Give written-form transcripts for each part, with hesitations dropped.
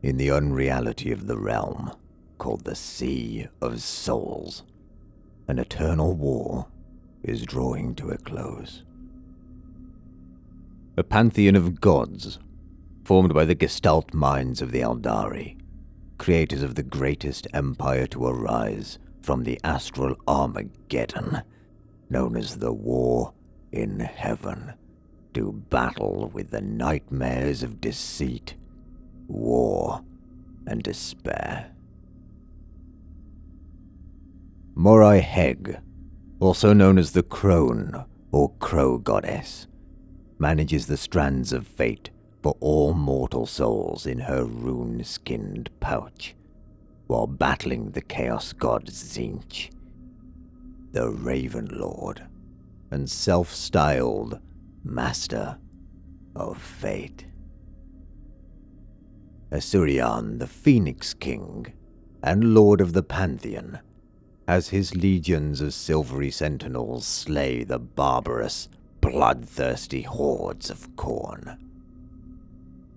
in the unreality of the realm called the Sea of Souls, an eternal war is drawing to a close. A pantheon of gods, formed by the gestalt minds of the Eldari, creators of the greatest empire to arise from the astral Armageddon, known as the War in Heaven, do battle with the nightmares of deceit, war, and despair. 𝗟𝗶𝗶𝗀𝗀, also known as the Crone or Crow Goddess, manages the strands of fate for all mortal souls in her rune-skinned pouch, while battling the chaos god 𝗟𝗲𝗀, the Raven Lord, and self-styled Master of Fate. Asuryan, the Phoenix King, and Lord of the Pantheon, as his legions of silvery sentinels slay the barbarous, bloodthirsty hordes of Khorne.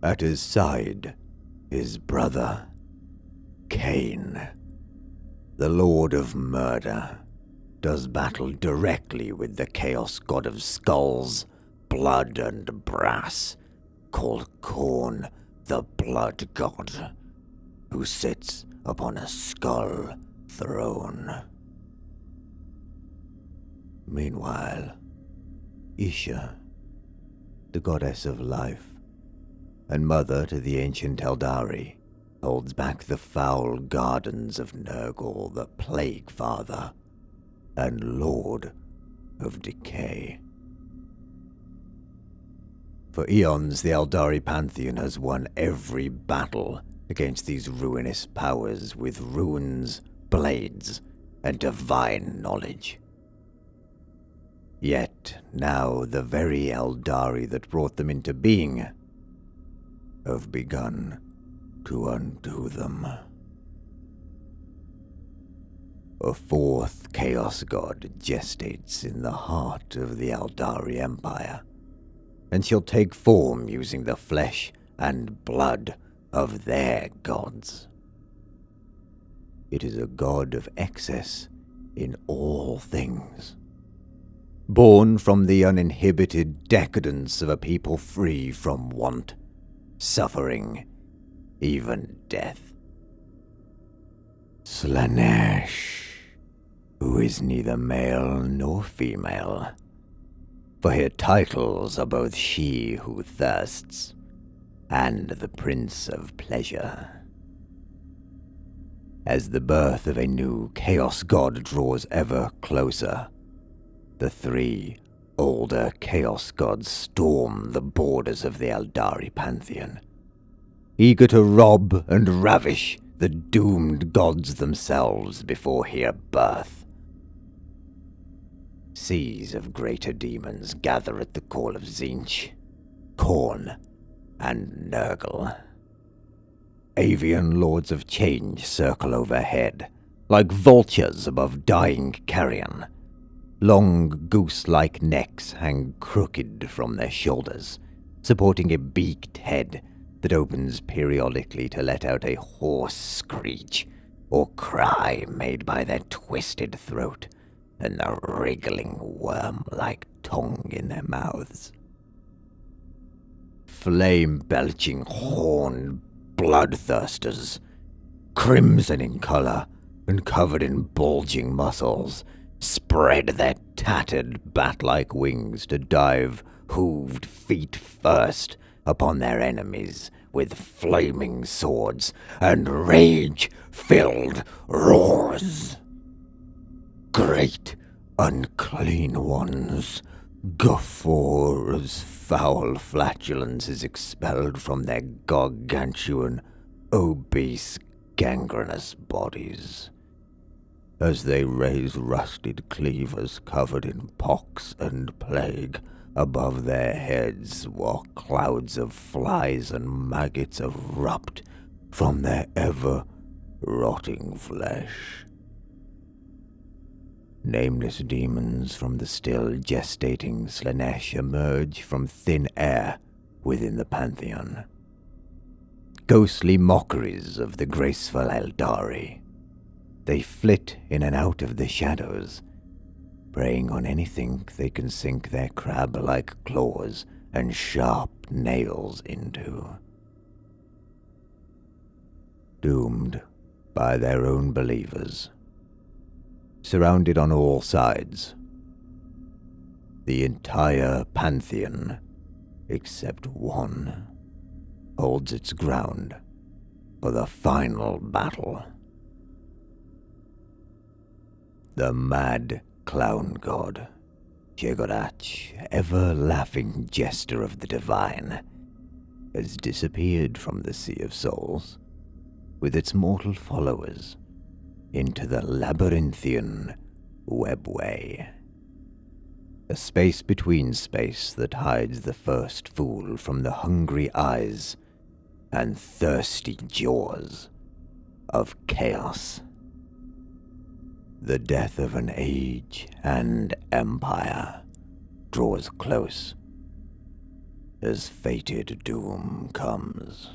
At his side, his brother, Cain, the Lord of Murder, does battle directly with the chaos god of skulls, blood, and brass, called Khorne the Blood God, who sits upon a skull throne. Meanwhile, Isha, the goddess of life, and mother to the ancient Eldari, holds back the foul gardens of Nurgle, the Plague Father, and Lord of Decay. For eons, the Eldari Pantheon has won every battle against these ruinous powers with runes, blades, and divine knowledge. Yet now the very Eldari that brought them into being have begun to undo them. A fourth Chaos God gestates in the heart of the Eldari Empire, and she'll take form using the flesh and blood of their gods. It is a god of excess in all things, born from the uninhibited decadence of a people free from want, suffering, even death. Slaanesh, who is neither male nor female, for her titles are both she who thirsts and the Prince of Pleasure. As the birth of a new Chaos God draws ever closer, the three older Chaos Gods storm the borders of the Eldari Pantheon, eager to rob and ravish the doomed gods themselves before her birth. Seas of greater demons gather at the call of 𝗟𝗲𝗀, Khorne, and Nurgle. Avian lords of change circle overhead, like vultures above dying carrion. Long goose-like necks hang crooked from their shoulders, supporting a beaked head that opens periodically to let out a hoarse screech or cry made by their twisted throat and the wriggling worm-like tongue in their mouths. Flame-belching horned bloodthirsters, crimson in color and covered in bulging muscles, spread their tattered bat-like wings to dive hooved feet first upon their enemies with flaming swords and rage-filled roars. Great unclean ones guffaw as foul flatulence is expelled from their gargantuan, obese, gangrenous bodies, as they raise rusted cleavers covered in pox and plague above their heads, while clouds of flies and maggots erupt from their ever-rotting flesh. Nameless demons from the still gestating Slaanesh emerge from thin air within the Pantheon. ghostly mockeries of the graceful Eldari. They flit in and out of the shadows, preying on anything they can sink their crab-like claws and sharp nails into. Doomed by their own believers, surrounded on all sides, the entire pantheon, except one, holds its ground for the final battle. The mad clown god, 𝗘𝗾𝗂𝗃, ever-laughing jester of the divine, has disappeared from the Sea of Souls with its mortal followers into the labyrinthian webway, a space between space that hides the first fool from the hungry eyes and thirsty jaws of chaos. The death of an age and empire draws close as fated doom comes.